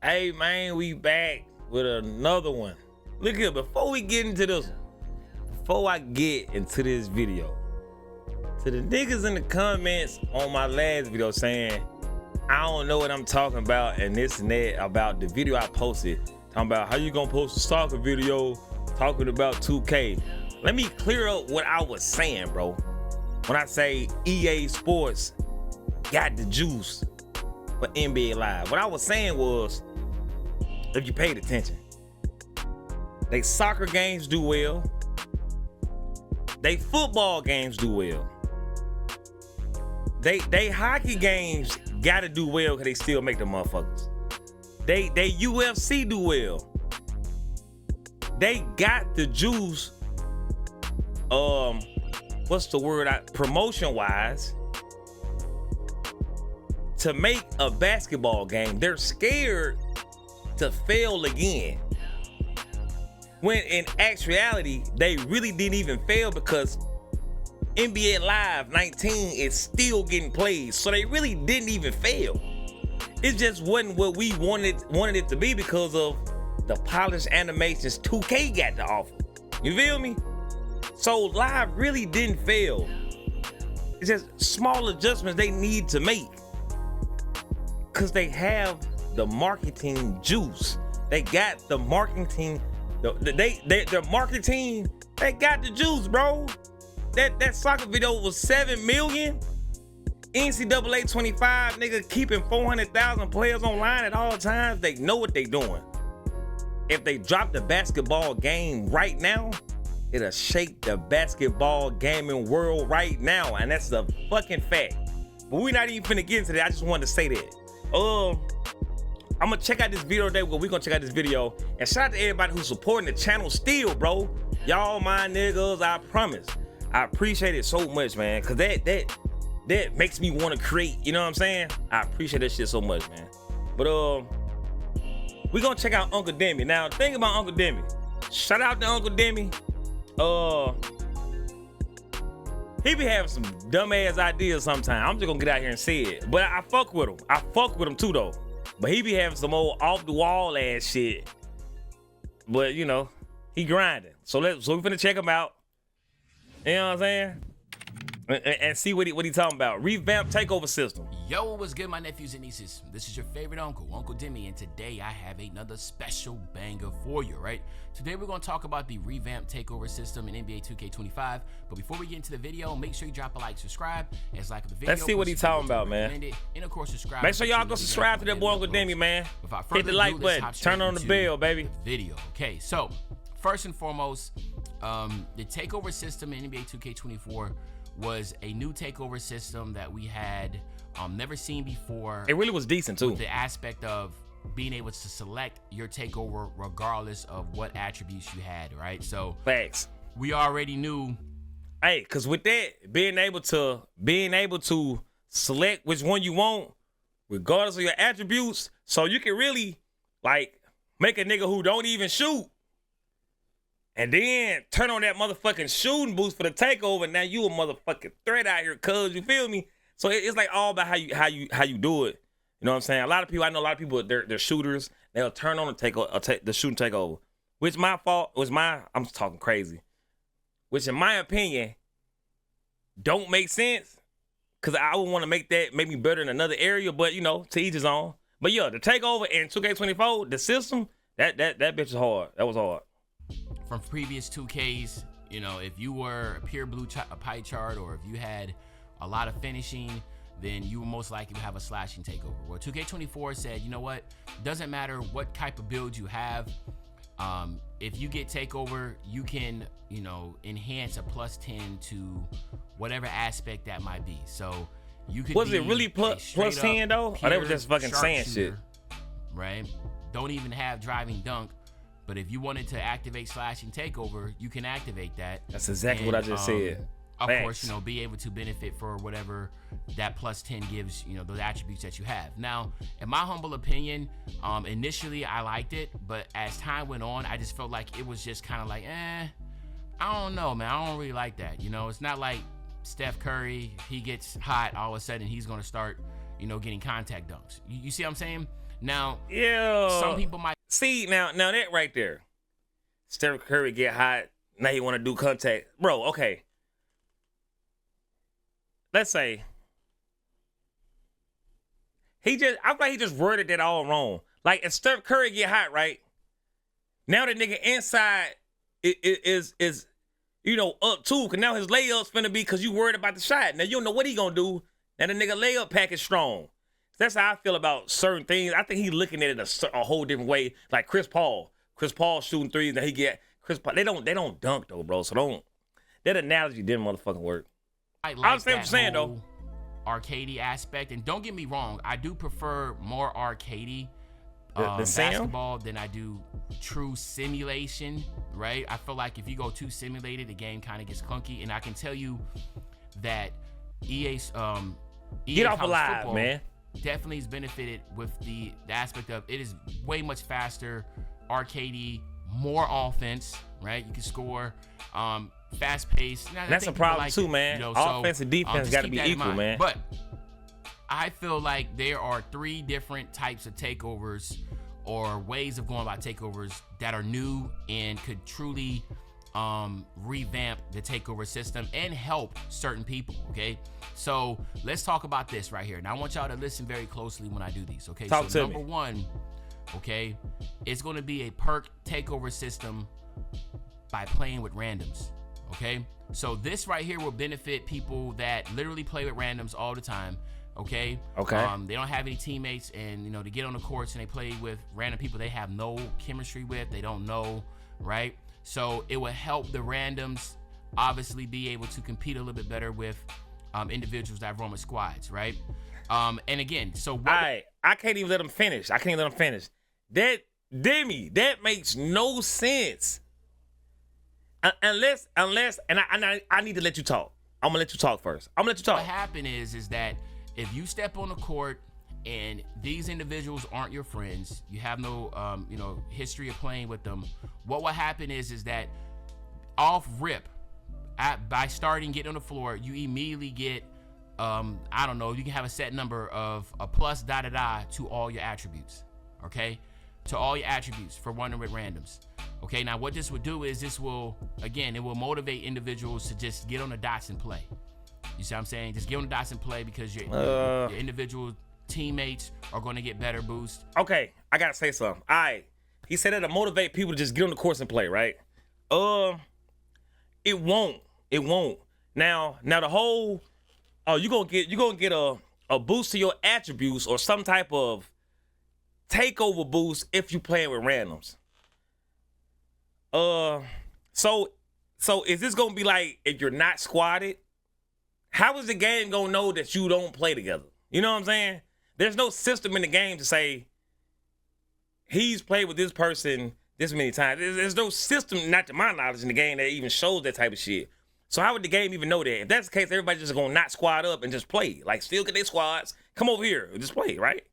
Hey man, we back with another one. Look here, before we get into this, before I get into this video, to the niggas in the comments on my last video saying, I don't know what I'm talking about and this and that about the video I posted, talking about how you gonna post a soccer video talking about 2K. Let me clear up what I was saying, bro. When I say EA Sports got the juice for NBA Live, what I was saying was, if you paid attention, they soccer games do well, they football games do well, they hockey games gotta do well because they still make the motherfuckers. They UFC do well. They got the juice. What's the word? Promotion wise, to make a basketball game. They're scared to fail again. When in actuality, they really didn't even fail because NBA Live 19 is still getting played. So they really didn't even fail. It just wasn't what we wanted it to be because of the polished animations 2K got to offer. You feel me? So Live really didn't fail. It's just small adjustments they need to make. Cause they have the marketing juice. They got the marketing. Their marketing. They got the juice, bro. That soccer video was 7 million. NCAA 25, nigga, keeping 400,000 players online at all times. They know what they doing. If they drop the basketball game right now, it'll shake the basketball gaming world right now, and that's a fucking fact. But we're not even finna get into that. I just wanted to say that. I'm gonna check out this video today. We're gonna check out this video and shout out to everybody who's supporting the channel still, bro. Y'all my niggas, I promise. I appreciate it so much, man, cause that makes me want to create. You know what I'm saying? I appreciate that shit so much, man. But we're gonna check out Uncle Demi. Now, the thing about Uncle Demi, shout out to Uncle Demi. He be having some dumbass ideas sometimes. I'm just gonna get out here and say it. But I fuck with him. I fuck with him too though. But he be having some old off the wall ass shit. But you know, he grinding. So we finna check him out. You know what I'm saying? And see what he talking about. Revamped Takeover system. Yo, what's good, my nephews and nieces? This is your favorite uncle, Uncle Demi, and today I have another special banger for you, right? Today we're going to talk about the Revamped Takeover system in NBA 2K25. But before we get into the video, make sure you drop a like, subscribe, as like the video. Let's see what he's talking about, man. And of course, subscribe. Make sure y'all go subscribe to that boy Uncle Demi, man. Hit the like button. Turn on the bell, baby. Video. Okay, so first and foremost, the Takeover system in NBA 2K24 was a new takeover system that we had never seen before. It really was decent too. The aspect of being able to select your takeover regardless of what attributes you had, right? So facts. We already knew. Hey, cause with that, being able to select which one you want, regardless of your attributes, so you can really like make a nigga who don't even shoot. And then turn on that motherfucking shooting boost for the takeover. Now you a motherfucking threat out here, cuz, you feel me? So it's like all about how you do it. You know what I'm saying? I know a lot of people, they're shooters. They'll turn on the shooting takeover. Which I'm talking crazy. Which in my opinion, don't make sense. Cause I would want to make me better in another area, but you know, to each his own. But yeah, the takeover in 2K24, the system, that bitch is hard. That was hard. From previous 2Ks, you know, if you were a pure blue pie chart or if you had a lot of finishing, then you will most likely have a slashing takeover. Well, 2K24 said, you know what? Doesn't matter what type of build you have. If you get takeover, you can, you know, enhance a +10 to whatever aspect that might be. So you could. Was it really +10 though? Or they were just fucking saying shit? Right? Don't even have driving dunk. But if you wanted to activate slashing takeover, you can activate that. That's exactly what I just said. Of course, you know, be able to benefit for whatever that +10 gives, you know, those attributes that you have. Now, in my humble opinion, initially I liked it, but as time went on, I just felt like it was just kind of like, I don't know, man. I don't really like that. You know, it's not like Steph Curry, he gets hot, all of a sudden he's going to start, you know, getting contact dunks. You see what I'm saying? Now, Yeah. some people might see now that right there. Steph Curry get hot. Now he want to do contact, bro. Okay. Let's say I feel like he just worded that all wrong. Like if Steph Curry get hot, right? Now the nigga inside is up too, cause now his layup's finna be cause you worried about the shot. Now you don't know what he gonna do. Now the nigga layup pack is strong. That's how I feel about certain things. I think he's looking at it a whole different way. Like Chris Paul shooting threes, and he get Chris Paul. They don't dunk though, bro. So don't. That analogy didn't motherfucking work. I understand what you're saying though. Arcadey aspect, and don't get me wrong, I do prefer more arcadey The basketball than I do true simulation, right? I feel like if you go too simulated, the game kind of gets clunky, and I can tell you that EA Get off college alive, football man. definitely has benefited with the aspect of it is way much faster, arcadey, more offense, right? You can score, fast paced. That's a problem too, man. Offense and defense got to be equal, man. But I feel like there are 3 different types of takeovers or ways of going about takeovers that are new and could truly revamp the takeover system and help certain people, okay? So let's talk about this right here. Now I want y'all to listen very closely when I do these, okay? Talk to me. Number 1, okay, it's going to be a perk takeover system by playing with randoms, okay? So this right here will benefit people that literally play with randoms all the time, okay? Okay. They don't have any teammates, and to get on the courts and they play with random people they have no chemistry with, they don't know, right? So it will help the randoms obviously be able to compete a little bit better with individuals that run with squads, right? And again, so what? I can't even let him finish. That makes no sense. Unless, and I need to let you talk. I'm gonna let you talk first. What happened is that if you step on the court and these individuals aren't your friends, you have no history of playing with them, what will happen is that off rip, by starting getting on the floor, you immediately get I don't know, you can have a set number of a plus to all your attributes, okay? To all your attributes for running with randoms. Okay, now what this would do is it will motivate individuals to just get on the dots and play. You see what I'm saying? Just get on the dots and play because your individual teammates are going to get better boost. Okay, I got to say something. He said it'll motivate people to just get on the course and play, right? It won't. Now the whole, you're going to get a boost to your attributes or some type of takeover boost if you playing with randoms. So is this gonna be like if you're not squatted? How is the game gonna know that you don't play together? You know what I'm saying? There's no system in the game to say he's played with this person this many times. There's no system, not to my knowledge, in the game that even shows that type of shit. So how would the game even know that? If that's the case, everybody's just gonna not squad up and just play. Like still get their squads, come over here, just play, right?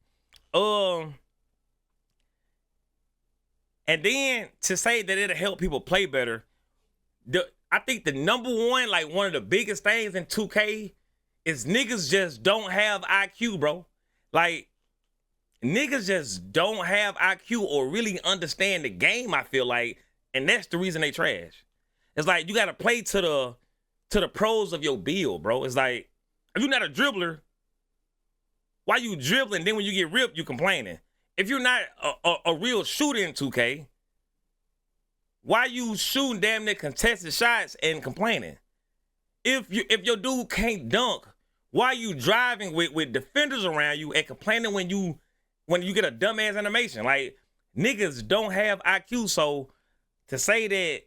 And then to say that it'll help people play better, I think the number one, like one of the biggest things in 2K is niggas just don't have IQ, bro. Like, niggas just don't have IQ or really understand the game, I feel like, and that's the reason they trash. It's like you gotta play to the pros of your build, bro. It's like, if you're not a dribbler, why you dribbling? Then when you get ripped, you complaining. If you're not a real shooter in 2K, why you shooting damn near contested shots and complaining? If your dude can't dunk, why you driving with defenders around you and complaining when you get a dumbass animation? Like, niggas don't have IQ, so to say that,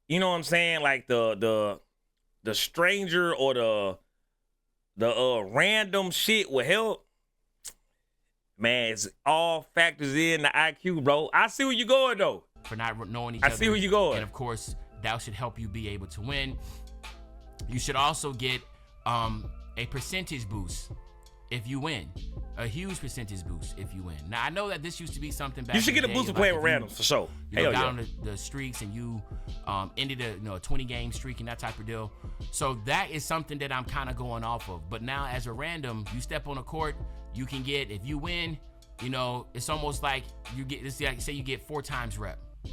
you know what I'm saying, like the stranger or the random shit will help. Man, it's all factors in the IQ, bro. I see where you're going, though. For not knowing each other. I see where you're going. And, of course, that should help you be able to win. You should also get a percentage boost if you win. A huge percentage boost if you win. Now, I know that this used to be something back You should in get the a boost days for playing with randoms, for sure. You know, down the streaks and you ended a 20-game streak and that type of deal. So that is something that I'm kind of going off of. But now as a random, you step on a court, you can get, if you win, you know, it's almost like you get, it's like, say you get 4 times rep. You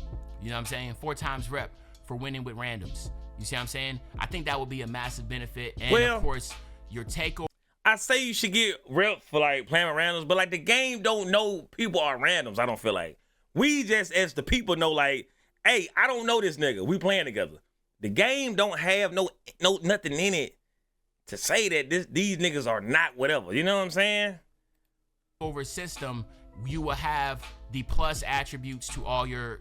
know what I'm saying? 4 times rep for winning with randoms. You see what I'm saying? I think that would be a massive benefit. And of course, your takeover. I say you should get rep for like playing with randoms, but like the game don't know people are randoms. I don't feel like we just as the people know like, hey, I don't know this nigga. We playing together. The game don't have no nothing in it to say that these niggas are not whatever. You know what I'm saying? Over system, you will have the plus attributes to all your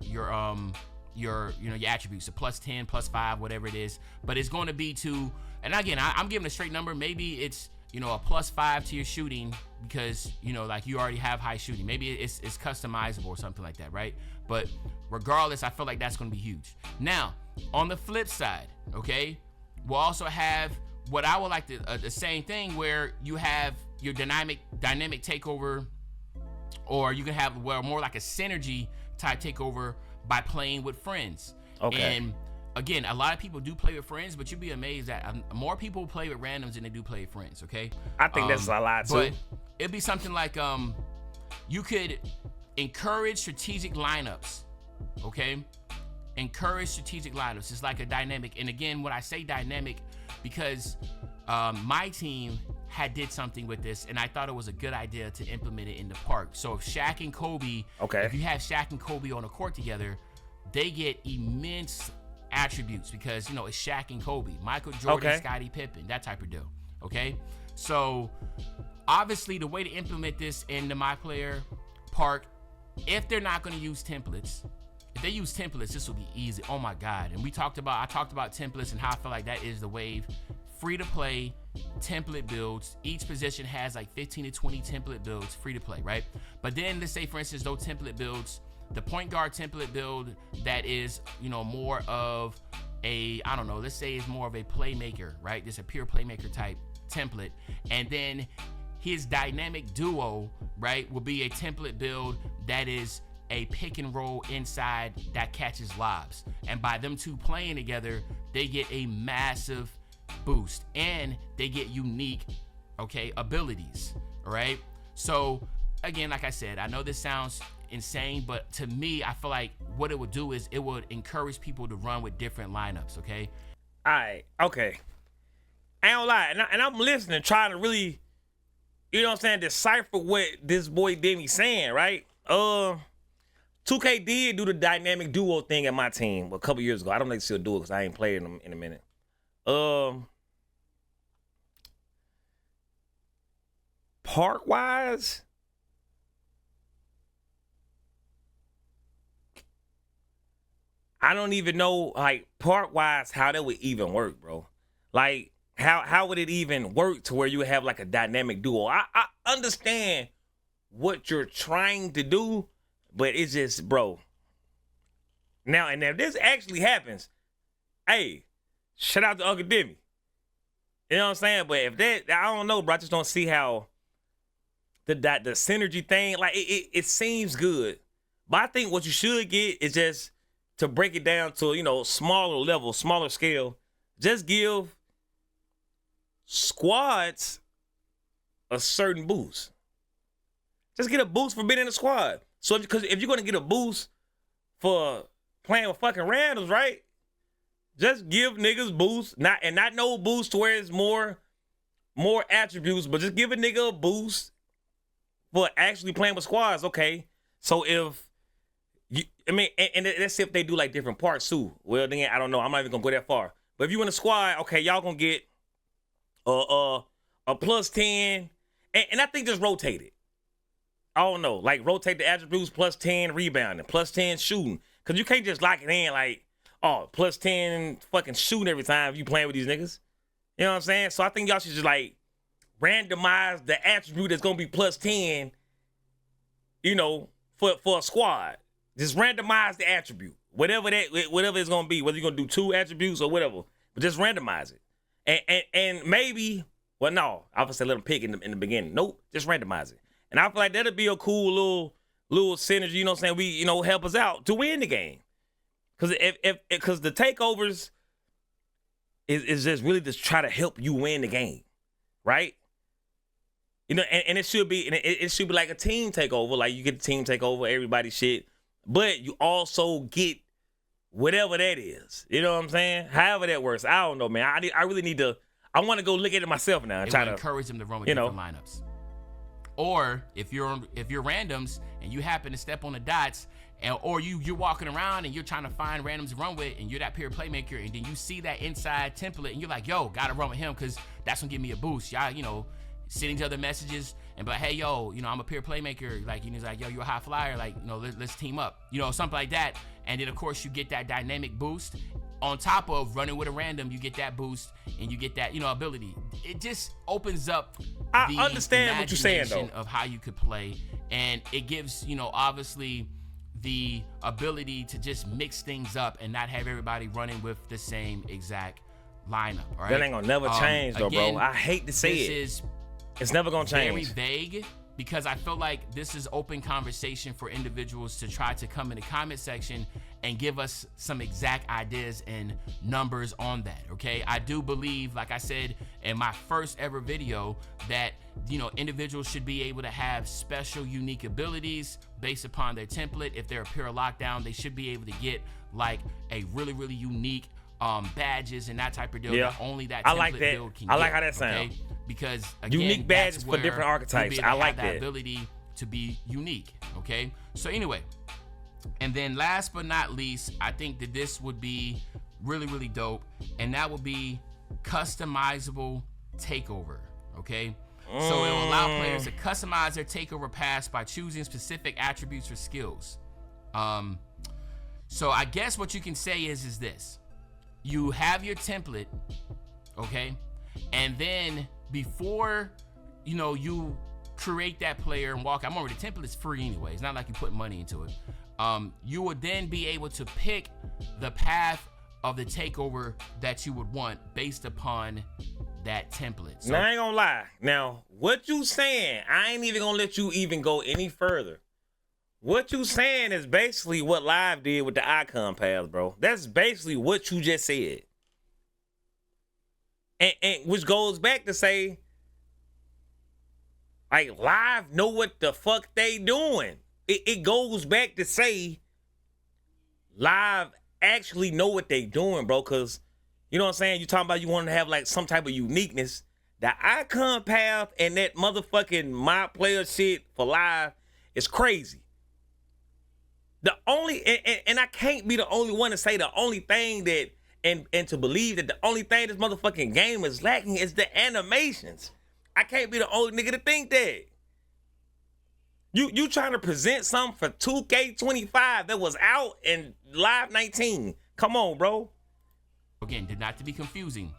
attributes, the plus 10, plus 5, whatever it is. But it's going to be to, and again, I'm giving a straight number. Maybe it's, you know, a plus 5 to your shooting because, you know, like you already have high shooting. Maybe it's customizable or something like that, right? But regardless, I feel like that's going to be huge. Now, on the flip side, okay, we'll also have what I would like to, the same thing where you have your dynamic takeover, or you can have more like a synergy type takeover by playing with friends. Okay. And again, a lot of people do play with friends, but you'd be amazed that more people play with randoms than they do play with friends, okay? I think that's a lot too. But it'd be something like you could encourage strategic lineups, okay? Encourage strategic lineups. It's like a dynamic. And again, when I say dynamic, because my team did something with this, and I thought it was a good idea to implement it in the park. So if Shaq and Kobe, if you have Shaq and Kobe on a court together, they get immense attributes because, you know, it's Shaq and Kobe, Michael Jordan, Scottie Pippen, that type of deal. Okay, so obviously the way to implement this in the My Player park, if they're not going to use templates, if they use templates, this will be easy. Oh my God! And I talked about templates and how I feel like that is the wave. Free to play template builds. Each position has like 15 to 20 template builds, free to play, right? But then let's say, for instance, those template builds, the point guard template build that is, you know, more of a, I don't know, let's say it's more of a playmaker, right? Just a pure playmaker type template. And then his dynamic duo, right, will be a template build that is a pick and roll inside that catches lobs. And by them two playing together, they get a massive boost and they get unique, okay, abilities, all right? So again, like I said, I know this sounds insane, but to me, I feel like what it would do is it would encourage people to run with different lineups, okay? All right, okay. I don't lie, and I'm listening, trying to really, you know what I'm saying, decipher what this boy Demi saying, right? 2K did do the dynamic duo thing at my team a couple years ago. I don't think they'll do it because I ain't played them in a minute. Park wise, I don't even know like park wise how that would even work, bro. Like how would it even work to where you have like a dynamic duo? I understand what you're trying to do, but it's just, bro. Now and if this actually happens, hey, shout out to Uncle Demi. You know what I'm saying? But if that, I don't know, bro. I just don't see how the synergy thing, like it seems good. But I think what you should get is just to break it down to, you know, smaller level, smaller scale. Just give squads a certain boost. Just get a boost for being in the squad. So because if you're gonna get a boost for playing with fucking randoms, right? Just give niggas boosts, not no boost to where it's more attributes, but just give a nigga a boost for actually playing with squads. Okay, so if you, I mean, and let's see if they do like different parts too. Well, then I don't know. I'm not even gonna go that far. But if you in a squad, okay, y'all gonna get a plus 10, and I think just rotate it. I don't know, like rotate the attributes, plus 10 rebounding, plus 10 shooting, cause you can't just lock it in like, oh, plus 10 fucking shooting every time if you playing with these niggas. You know what I'm saying? So I think y'all should just like randomize the attribute that's gonna be plus 10, you know, for a squad. Just randomize the attribute. Whatever it's gonna be, whether you're gonna do 2 attributes or whatever, but just randomize it. And maybe, well, no, I would say let them pick in the beginning. Nope, just randomize it. And I feel like that'd be a cool little synergy, you know what I'm saying? We, you know, help us out to win the game. Because the takeovers is just really just try to help you win the game, right? You know, and it should be, and it should be like a team takeover. Like you get the team takeover, everybody shit, but you also get whatever that is. You know what I'm saying? However that works. I don't know, man. I really need to. I want to go look at it myself now and it try will to encourage them to run with different lineups. Or if you're randoms and you happen to step on the dots, or you're walking around and you're trying to find randoms to run with, and you're that pure playmaker, and then you see that inside template and you're like, yo, gotta run with him because that's gonna give me a boost. Y'all, you know, sending each other messages and hey, yo, you know, I'm a pure playmaker. Like, he's like, yo, you're a high flyer. Like, you know, let's team up. You know, something like that. And then of course you get that dynamic boost on top of running with a random. You get that boost and you get that, you know, ability. It just opens up. I understand what you're saying though, of how you could play, and it gives, you know, obviously the ability to just mix things up and not have everybody running with the same exact lineup. All right? That ain't gonna never change though, again, bro. I hate to say it's never gonna change. Very vague, because I feel like this is open conversation for individuals to try to come in the comment section and give us some exact ideas and numbers on that, okay? I do believe, like I said in my first ever video, that, you know, individuals should be able to have special, unique abilities based upon their template. If they're a pure lockdown, they should be able to get like a really, really unique badges and that type of deal that only that template build can get. I like how that sounds. Okay? Because again, unique badges for different archetypes. I like that ability to be unique. Okay, so anyway, and then last but not least, I think that this would be really, really dope, and that would be customizable takeover. Okay, so it will allow players to customize their takeover pass by choosing specific attributes or skills. So I guess what you can say is this: you have your template, okay, and then before, you know, you create that player and walk, I'm already, the template is free anyway. It's not like you put money into it. You would then be able to pick the path of the takeover that you would want based upon that template. So, now, I ain't gonna lie. Now, what you saying, I ain't even gonna let you even go any further. What you saying is basically what Live did with the icon paths, bro. That's basically what you just said. And which goes back to say, like, Live know what the fuck they doing. It goes back to say, Live actually know what they doing, bro. Cause you know what I'm saying? You talking about you want to have like some type of uniqueness. The icon path and that motherfucking my player shit for Live is crazy. The only and I can't be the only one to say the only thing that and to believe that the only thing this motherfucking game is lacking is the animations. I can't be the only nigga to think that. You trying to present something for 2K25 that was out in Live 19. Come on, bro. Again, not to be confusing.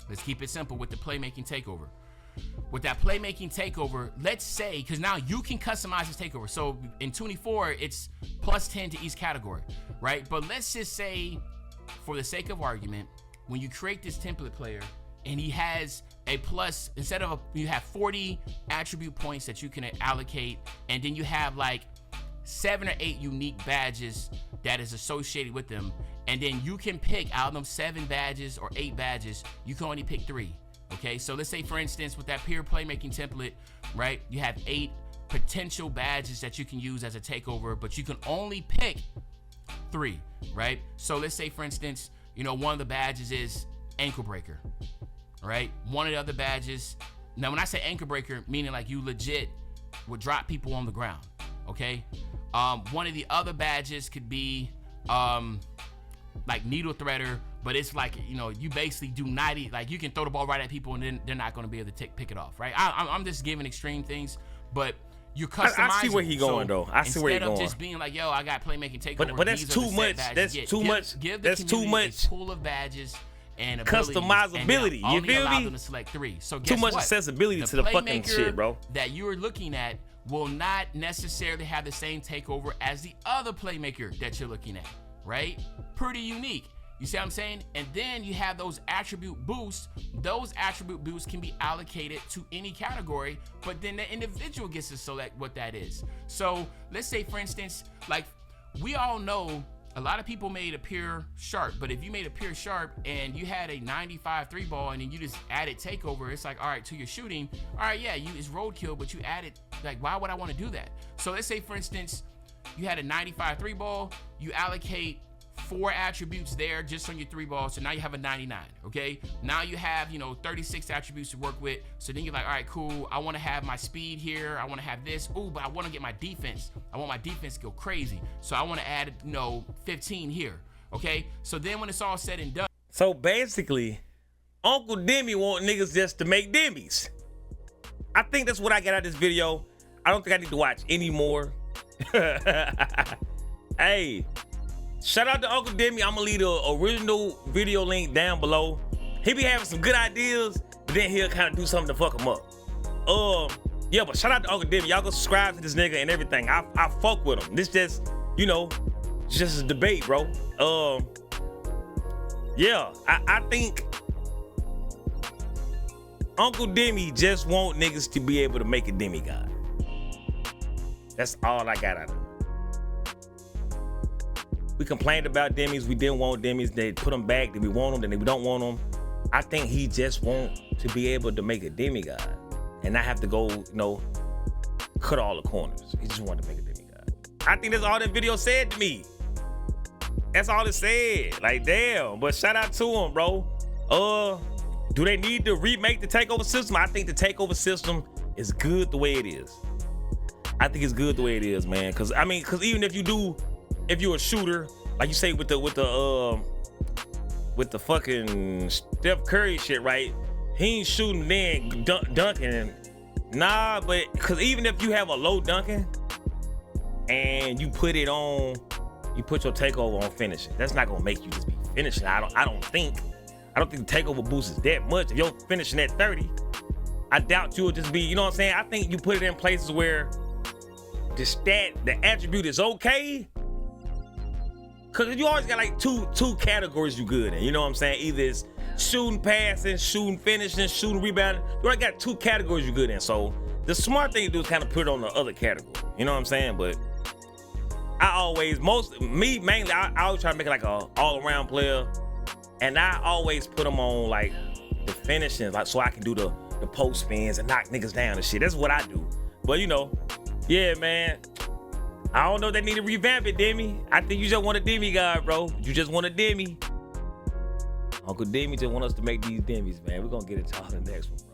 Let's keep it simple with the playmaking takeover. With that playmaking takeover, let's say, because now you can customize this takeover. So in 24, it's plus 10 to each category, right? But let's just say, for the sake of argument, when you create this template player and he has a plus, instead of you have 40 attribute points that you can allocate, and then you have like 7 or 8 unique badges that is associated with them, and then you can pick out of them 7 badges or 8 badges, you can only pick 3. Okay, so let's say, for instance, with that pure playmaking template, right, you have 8 potential badges that you can use as a takeover, but you can only pick 3, right? So let's say, for instance, you know, one of the badges is ankle breaker, right? One of the other badges, now when I say ankle breaker, meaning like you legit would drop people on the ground, okay? One of the other badges could be like needle threader, but it's like, you know, you basically do 90, like you can throw the ball right at people and then they're not going to be able to pick it off, right? I'm just giving extreme things, but you're customizing. I see where he going, though. I see where he going. Instead of just being like, yo, I got playmaking takeover. But that's too much. That's too much. That's too much. A pool of badges and customizability. You feel allow me? them to select 3. So too much what? accessibility to the fucking shit, bro. That you're looking at will not necessarily have the same takeover as the other playmaker that you're looking at, right? Pretty unique. You see what I'm saying? And then you have those attribute boosts. Those attribute boosts can be allocated to any category, but then the individual gets to select what that is. So let's say, for instance, like we all know a lot of people made a pure sharp, but if you made a pure sharp and you had a 95 3 ball and then you just added takeover, it's like, all right, to your shooting, all right, yeah, it's roadkill, but you added, like, why would I want to do that? So let's say, for instance, you had a 95 3 ball, you allocate 4 attributes there just on your 3 ball, so now you have a 99, okay? Now you have, 36 attributes to work with, so then you're like, all right, cool, I want to have my speed here, I want to have this, ooh, but I want to get my defense. I want my defense to go crazy, so I want to add, 15 here, okay? So then when it's all said and done. So basically, Uncle Demi want niggas just to make demis. I think that's what I got out of this video. I don't think I need to watch any more. Hey, shout out to Uncle Demi. I'm gonna leave the original video link down below. He be having some good ideas, but then he'll kind of do something to fuck him up. Yeah, but shout out to Uncle Demi. Y'all go subscribe to this nigga and everything. I fuck with him. This just, just a debate, bro. Yeah, I think Uncle Demi just want niggas to be able to make a demigod. That's all I got out of it. We complained about demis. We didn't want demis. They put them back. Then we want them. Then we don't want them. I think he just want to be able to make a demigod and not have to go, cut all the corners. He just wanted to make a demigod. I think that's all that video said to me. That's all it said. Like, damn. But shout out to him, bro. Do they need to remake the takeover system? I think the takeover system is good the way it is. I think it's good the way it is, man. Cause even if you're a shooter, like you say with the fucking Steph Curry shit, right? He ain't shooting then dunking. Nah, but cause even if you have a low dunking and you put your takeover on finishing, that's not gonna make you just be finishing. I don't think the takeover boost is that much. If you're finishing at 30, I doubt you'll just be, you know what I'm saying? I think you put it in places where the attribute is okay. Cause you always got like two categories you good in, you know what I'm saying? Either it's shooting, passing, shooting, finishing, shooting, rebounding. You already got 2 categories you good in. So the smart thing to do is kind of put it on the other category. You know what I'm saying? But I always try to make it like a all-around player. And I always put them on like the finishing, like so I can do the post spins and knock niggas down and shit. That's what I do. But yeah, man. I don't know if they need to revamp it, Demi. I think you just want a demigod, bro. You just want a demi. Uncle Demi just want us to make these demis, man. We're gonna get it to all the next one, bro.